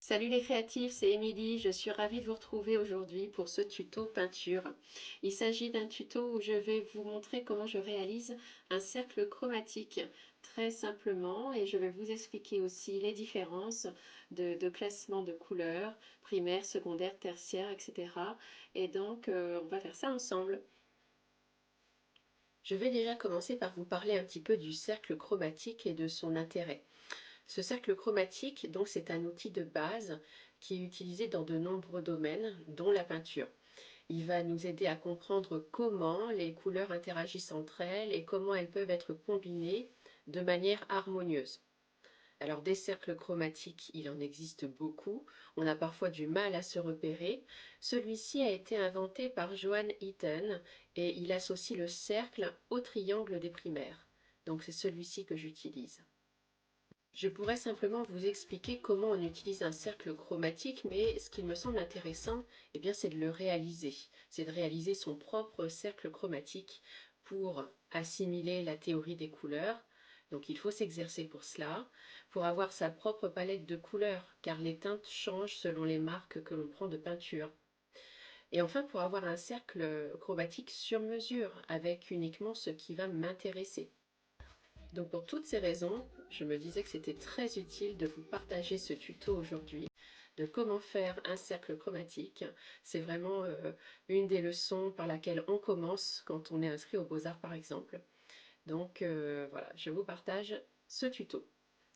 Salut les créatifs, c'est Émilie. Je suis ravie de vous retrouver aujourd'hui pour ce tuto peinture. Il s'agit d'un tuto où je vais vous montrer comment je réalise un cercle chromatique très simplement et je vais vous expliquer aussi les différences de classement de couleurs, primaire, secondaire, tertiaire, etc. Et donc, on va faire ça ensemble. Je vais déjà commencer par vous parler un petit peu du cercle chromatique et de son intérêt. Ce cercle chromatique, donc, c'est un outil de base qui est utilisé dans de nombreux domaines, dont la peinture. Il va nous aider à comprendre comment les couleurs interagissent entre elles et comment elles peuvent être combinées de manière harmonieuse. Alors des cercles chromatiques, il en existe beaucoup. On a parfois du mal à se repérer. Celui-ci a été inventé par Johan Itten et il associe le cercle au triangle des primaires. Donc c'est celui-ci que j'utilise. Je pourrais simplement vous expliquer comment on utilise un cercle chromatique, mais ce qui me semble intéressant, eh bien, c'est de le réaliser. C'est de réaliser son propre cercle chromatique pour assimiler la théorie des couleurs. Donc il faut s'exercer pour cela, pour avoir sa propre palette de couleurs, car les teintes changent selon les marques que l'on prend de peinture. Et enfin, pour avoir un cercle chromatique sur mesure, avec uniquement ce qui va m'intéresser. Donc pour toutes ces raisons, je me disais que c'était très utile de vous partager ce tuto aujourd'hui de comment faire un cercle chromatique. C'est vraiment une des leçons par laquelle on commence quand on est inscrit aux Beaux-Arts par exemple. Donc voilà, je vous partage ce tuto.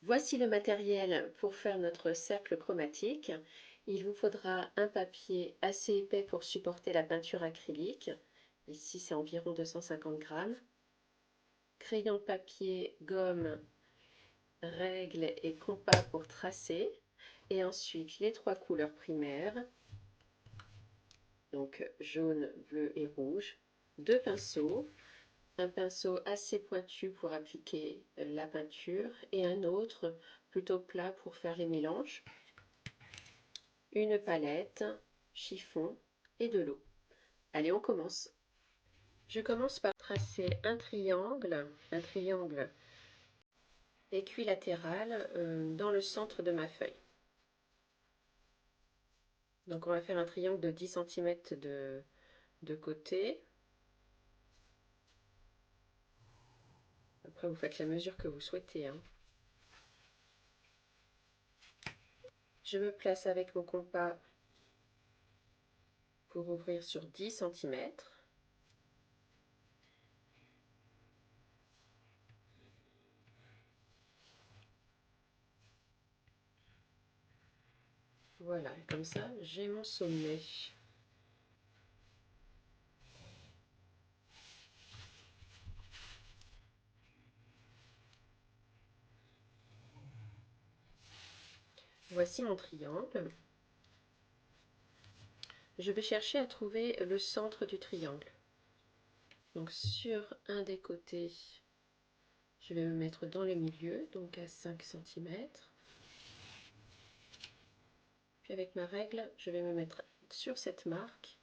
Voici le matériel pour faire notre cercle chromatique. Il vous faudra un papier assez épais pour supporter la peinture acrylique. Ici c'est environ 250 grammes. Crayon papier, gomme, règle et compas pour tracer. Et ensuite les trois couleurs primaires, donc jaune, bleu et rouge. Deux pinceaux, un pinceau assez pointu pour appliquer la peinture et un autre plutôt plat pour faire les mélanges. Une palette, chiffon et de l'eau. Allez, on commence. Je commence par tracer un triangle équilatéral dans le centre de ma feuille. Donc on va faire un triangle de 10 cm de côté. Après vous faites la mesure que vous souhaitez, hein. Je me place avec mon compas pour ouvrir sur 10 cm. Voilà, comme ça j'ai mon sommet. Voici mon triangle. Je vais chercher à trouver le centre du triangle. Donc sur un des côtés, je vais me mettre dans le milieu, donc à 5 cm. Puis avec ma règle, je vais me mettre sur cette marque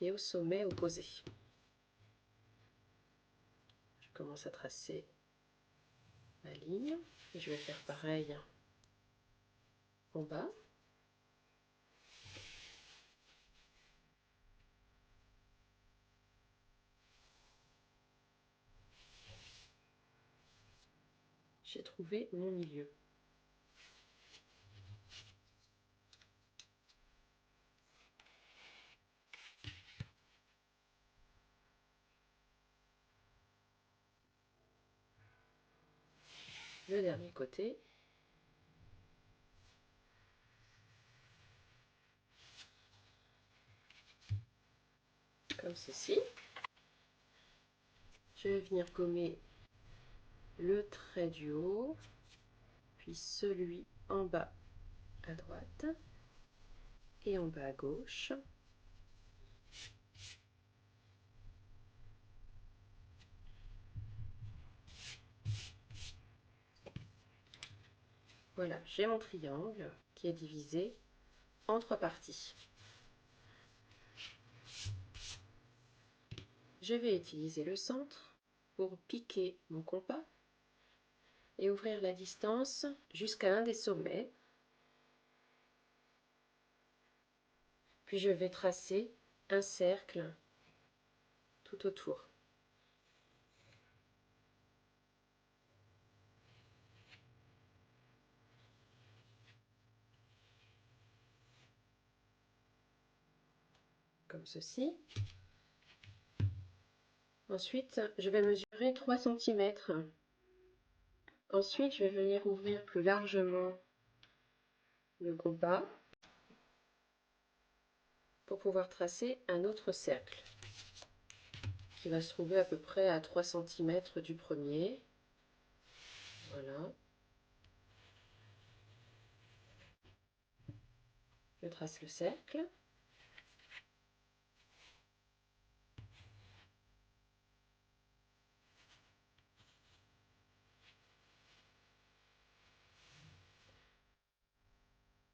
et au sommet opposé. Je commence à tracer ma ligne et je vais faire pareil en bas. J'ai trouvé mon milieu. Le dernier côté. Comme ceci. Je vais venir gommer le trait du haut, puis celui en bas à droite et en bas à gauche. Voilà, j'ai mon triangle qui est divisé en trois parties. Je vais utiliser le centre pour piquer mon compas et ouvrir la distance jusqu'à un des sommets. Puis je vais tracer un cercle tout autour. Comme ceci. Ensuite, je vais mesurer 3 cm. Ensuite, je vais venir ouvrir plus largement le compas pour pouvoir tracer un autre cercle qui va se trouver à peu près à 3 cm du premier. Voilà. Je trace le cercle.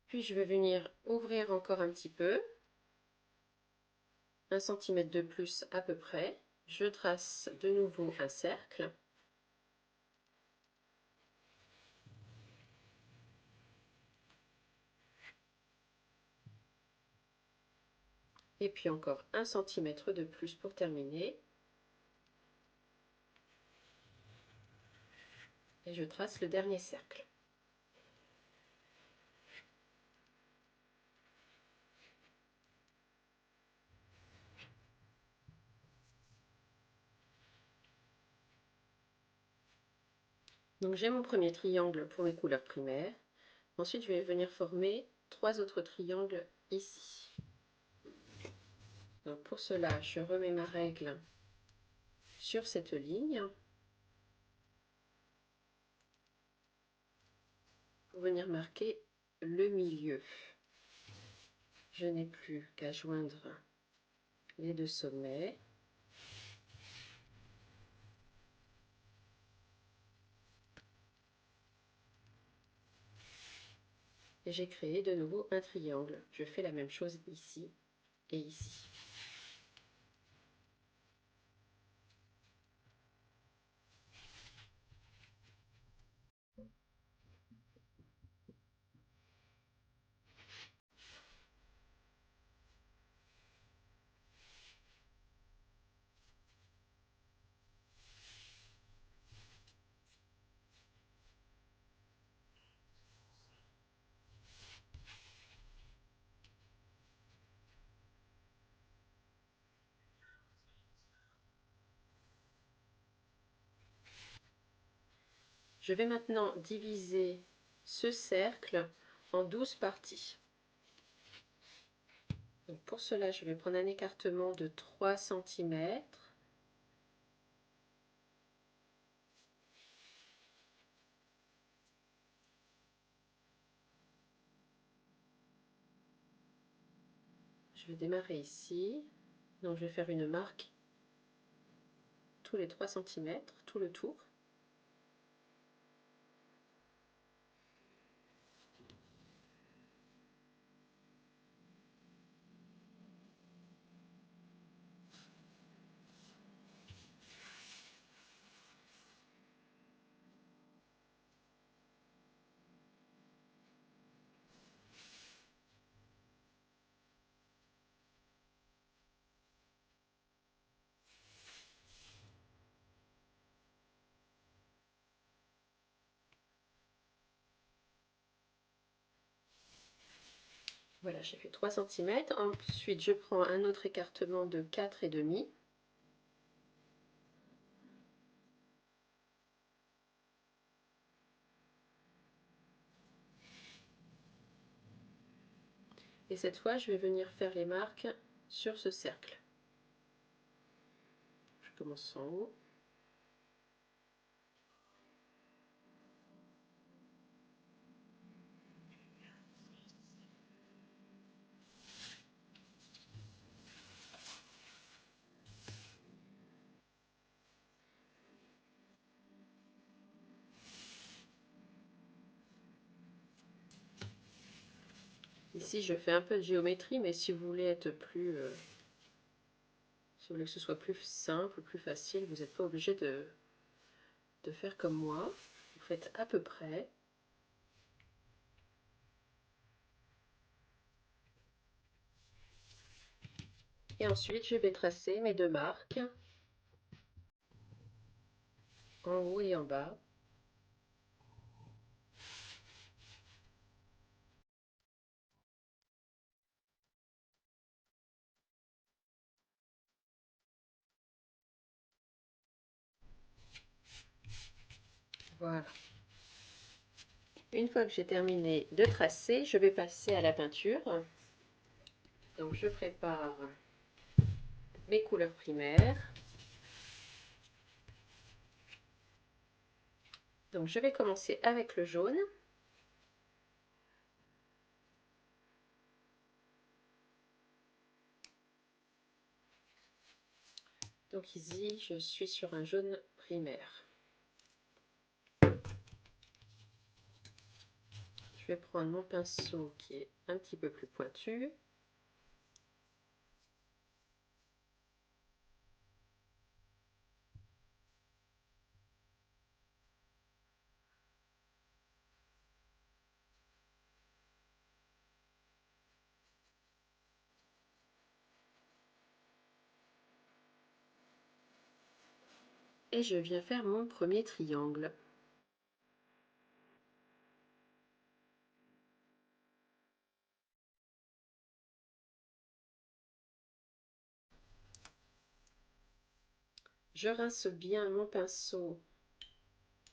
Puis je vais venir ouvrir encore un petit peu, 1 cm de plus à peu près. Je trace de nouveau un cercle. Et puis encore 1 cm de plus pour terminer. Et je trace le dernier cercle. Donc j'ai mon premier triangle pour mes couleurs primaires. Ensuite, je vais venir former 3 autres triangles ici. Donc pour cela, je remets ma règle sur cette ligne pour venir marquer le milieu. Je n'ai plus qu'à joindre les 2 sommets. Et j'ai créé de nouveau un triangle. Je fais la même chose ici et ici. Je vais maintenant diviser ce cercle en 12 parties. Donc pour cela, je vais prendre un écartement de 3 cm. Je vais démarrer ici. Donc je vais faire une marque tous les 3 cm, tout le tour. Voilà, j'ai fait 3 cm. Ensuite, je prends un autre écartement de 4,5. Et cette fois, je vais venir faire les marques sur ce cercle. Je commence en haut. Ici, je fais un peu de géométrie, mais si vous voulez être plus... si vous voulez que ce soit plus simple, plus facile, vous n'êtes pas obligé de faire comme moi. Vous faites à peu près. Et ensuite, je vais tracer mes deux marques, en haut et en bas. Voilà. Une fois que j'ai terminé de tracer, je vais passer à la peinture. Donc je prépare mes couleurs primaires. Donc je vais commencer avec le jaune. Donc ici, je suis sur un jaune primaire. Je vais prendre mon pinceau qui est un petit peu plus pointu. Et je viens faire mon premier triangle. Je rince bien mon pinceau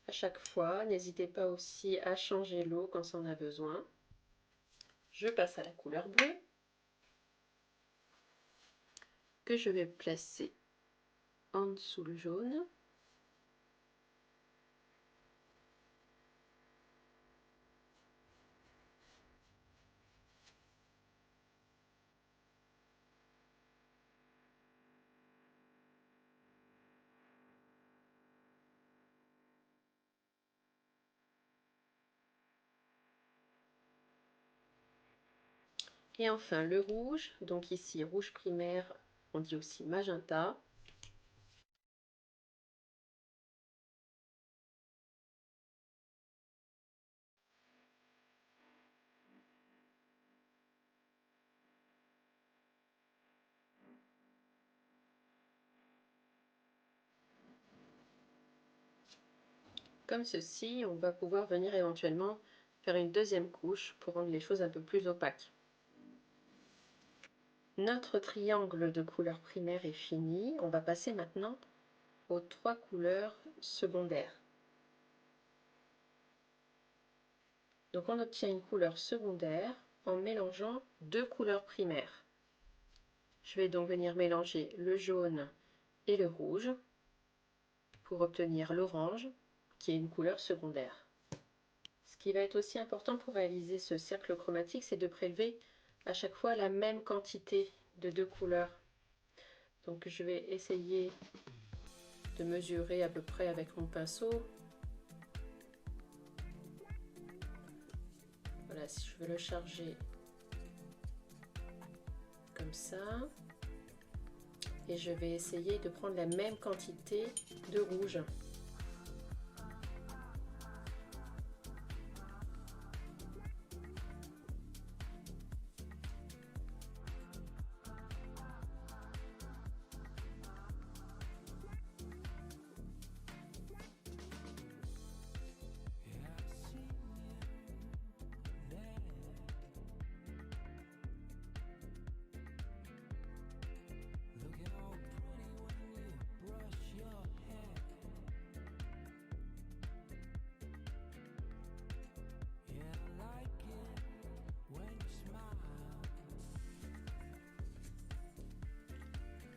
à chaque fois. N'hésitez pas aussi à changer l'eau quand on en a besoin. Je passe à la couleur bleue que je vais placer en dessous le jaune. Et enfin le rouge, donc ici rouge primaire, on dit aussi magenta. Comme ceci, on va pouvoir venir éventuellement faire une deuxième couche pour rendre les choses un peu plus opaques. Notre triangle de couleur primaire est fini. On va passer maintenant aux trois couleurs secondaires. Donc on obtient une couleur secondaire en mélangeant deux couleurs primaires. Je vais donc venir mélanger le jaune et le rouge pour obtenir l'orange qui est une couleur secondaire. Ce qui va être aussi important pour réaliser ce cercle chromatique, c'est de prélever à chaque fois la même quantité de deux couleurs. Donc je vais essayer de mesurer à peu près avec mon pinceau. Voilà, si je veux le charger comme ça. Et je vais essayer de prendre la même quantité de rouge.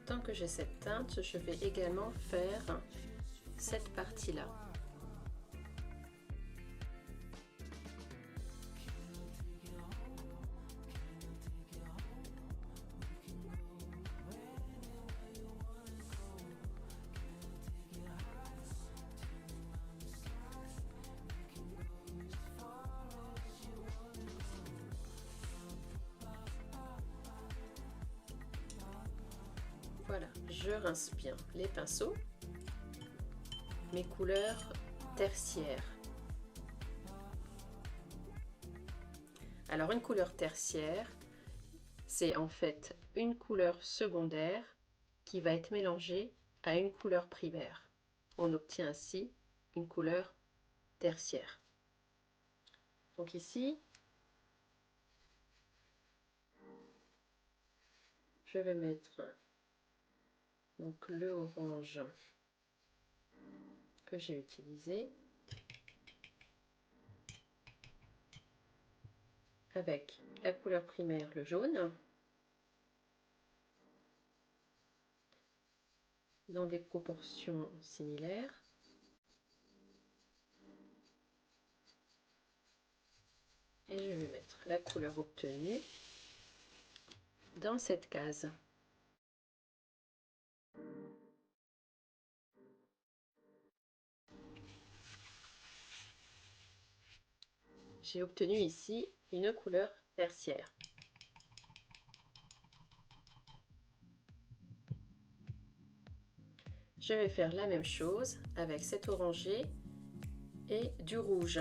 Tant que j'ai cette teinte, je vais également faire cette partie-là. Voilà, je rince bien les pinceaux, mes couleurs tertiaires. Alors une couleur tertiaire, c'est en fait une couleur secondaire qui va être mélangée à une couleur primaire. On obtient ainsi une couleur tertiaire. Donc ici, je vais mettre donc le orange que j'ai utilisé avec la couleur primaire, le jaune, dans des proportions similaires. Et je vais mettre la couleur obtenue dans cette case. J'ai obtenu ici une couleur tertiaire. Je vais faire la même chose avec cet orangé et du rouge.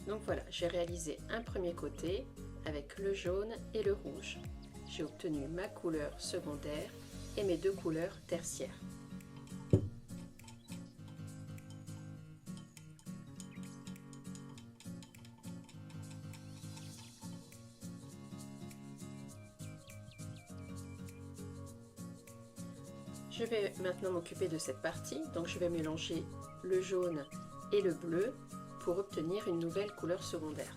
Donc voilà, j'ai réalisé un premier côté avec le jaune et le rouge. J'ai obtenu ma couleur secondaire et mes deux couleurs tertiaires. Je vais maintenant m'occuper de cette partie, donc je vais mélanger le jaune et le bleu pour obtenir une nouvelle couleur secondaire.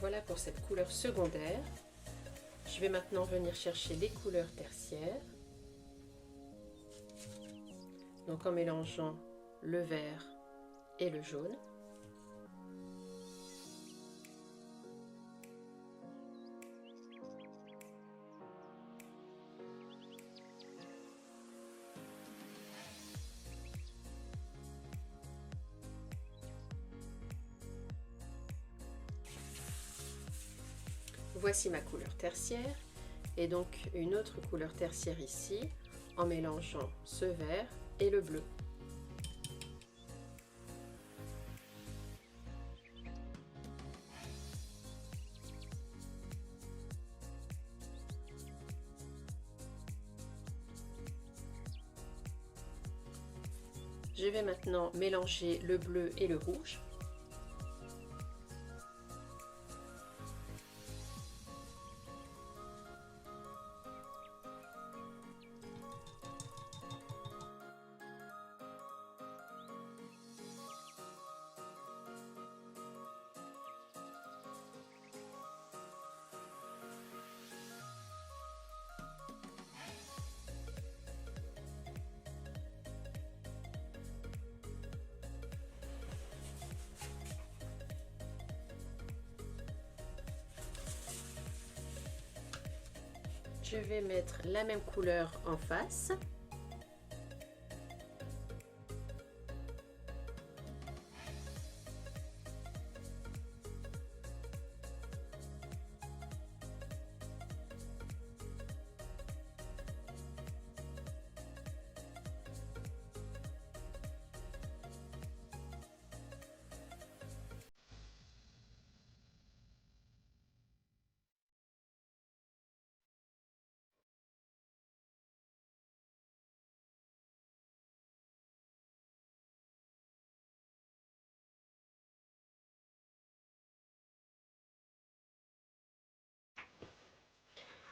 Voilà pour cette couleur secondaire. Je vais maintenant venir chercher les couleurs tertiaires. Donc en mélangeant le vert et le jaune. Voici ma couleur tertiaire et donc une autre couleur tertiaire ici en mélangeant ce vert et le bleu. Je vais maintenant mélanger le bleu et le rouge. Je vais mettre la même couleur en face.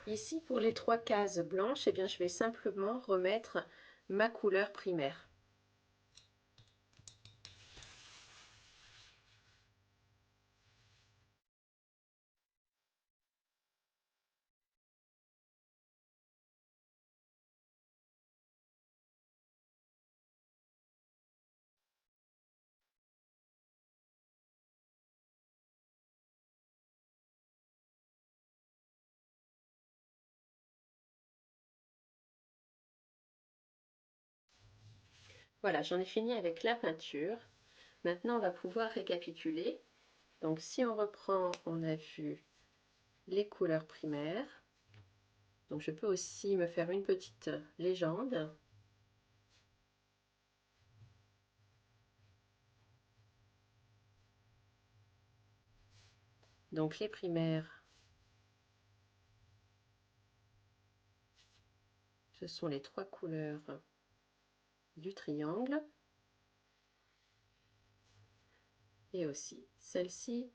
Ici, pour les 3 cases blanches, eh bien, je vais simplement remettre ma couleur primaire. Voilà, j'en ai fini avec la peinture. Maintenant, on va pouvoir récapituler. Donc, si on reprend, on a vu les couleurs primaires. Donc, je peux aussi me faire une petite légende. Donc, les primaires, ce sont les 3 couleurs du triangle. Et aussi celle-ci.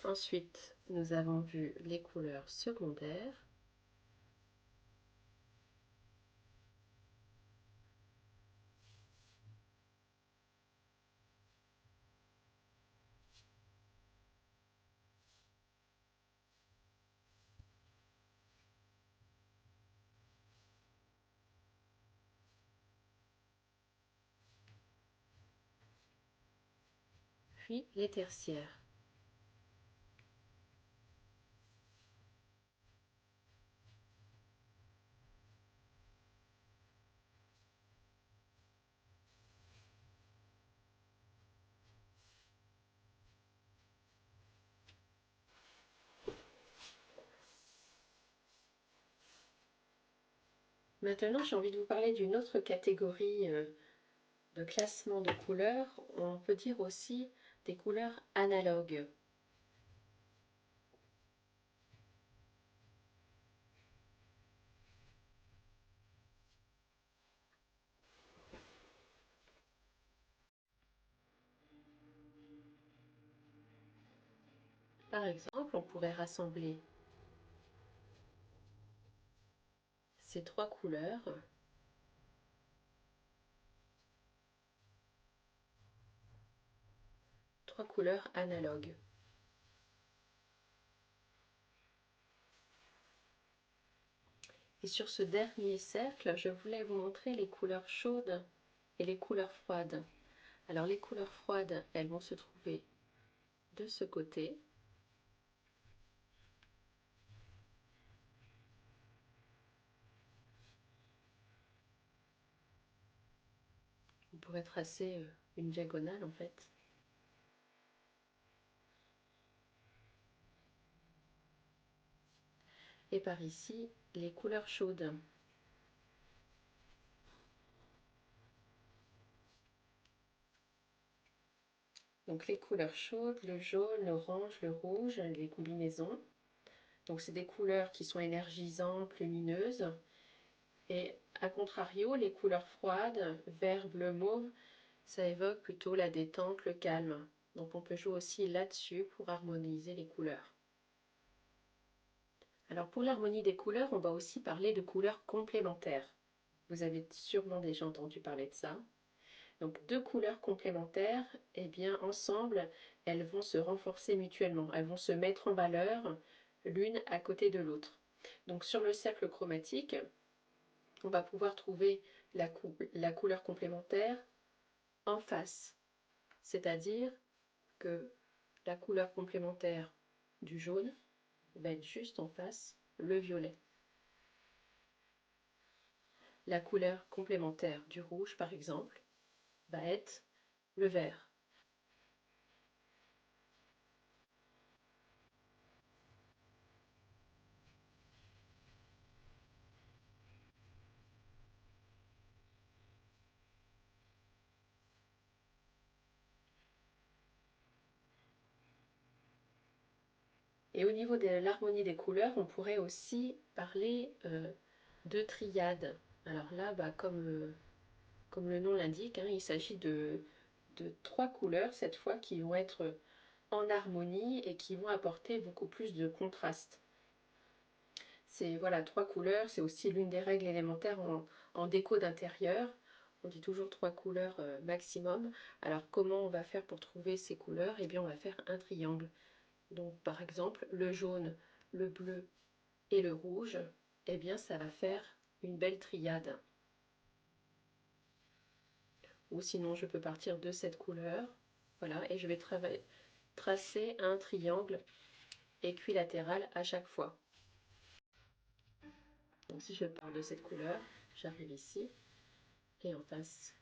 Ensuite, nous avons vu les couleurs secondaires. Puis les tertiaires. Maintenant, j'ai envie de vous parler d'une autre catégorie de classement de couleurs. On peut dire aussi des couleurs analogues. Par exemple, on pourrait rassembler ces 3 couleurs analogues. Et sur ce dernier cercle, je voulais vous montrer les couleurs chaudes et les couleurs froides. Alors les couleurs froides, elles vont se trouver de ce côté. On pourrait tracer une diagonale en fait. Et par ici, les couleurs chaudes. Donc les couleurs chaudes, le jaune, l'orange, le rouge, les combinaisons. Donc c'est des couleurs qui sont énergisantes, lumineuses. Et à contrario, les couleurs froides, vert, bleu, mauve, ça évoque plutôt la détente, le calme. Donc on peut jouer aussi là-dessus pour harmoniser les couleurs. Alors pour l'harmonie des couleurs, on va aussi parler de couleurs complémentaires. Vous avez sûrement déjà entendu parler de ça. Donc 2 couleurs complémentaires, eh bien ensemble, elles vont se renforcer mutuellement. Elles vont se mettre en valeur l'une à côté de l'autre. Donc sur le cercle chromatique, on va pouvoir trouver la couleur complémentaire en face. C'est-à-dire que la couleur complémentaire du jaune va être juste en face, le violet. La couleur complémentaire du rouge, par exemple, va être le vert. Et au niveau de l'harmonie des couleurs, on pourrait aussi parler de triade. Alors là, comme Comme le nom l'indique, hein, il s'agit de 3 couleurs cette fois qui vont être en harmonie et qui vont apporter beaucoup plus de contraste. C'est voilà, 3 couleurs, c'est aussi l'une des règles élémentaires en déco d'intérieur. On dit toujours 3 couleurs maximum. Alors comment on va faire pour trouver ces couleurs? Eh bien on va faire un triangle. Donc par exemple le jaune, le bleu et le rouge, eh bien ça va faire une belle triade. Ou sinon je peux partir de cette couleur, voilà, et je vais tracer un triangle équilatéral à chaque fois. Donc si je pars de cette couleur, j'arrive ici et en face.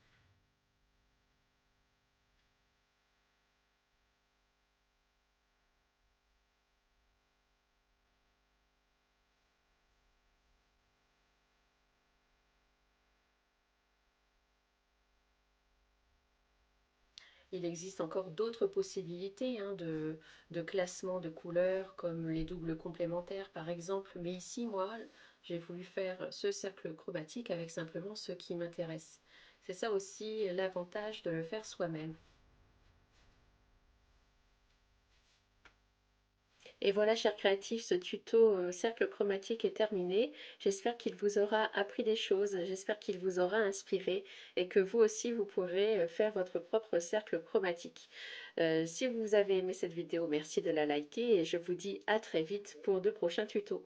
Il existe encore d'autres possibilités hein, de classement de couleurs, comme les doubles complémentaires par exemple. Mais ici, moi, j'ai voulu faire ce cercle chromatique avec simplement ce qui m'intéresse. C'est ça aussi l'avantage de le faire soi-même. Et voilà, chers créatifs, ce tuto cercle chromatique est terminé. J'espère qu'il vous aura appris des choses, j'espère qu'il vous aura inspiré et que vous aussi, vous pourrez faire votre propre cercle chromatique. Si vous avez aimé cette vidéo, merci de la liker et je vous dis à très vite pour de prochains tutos.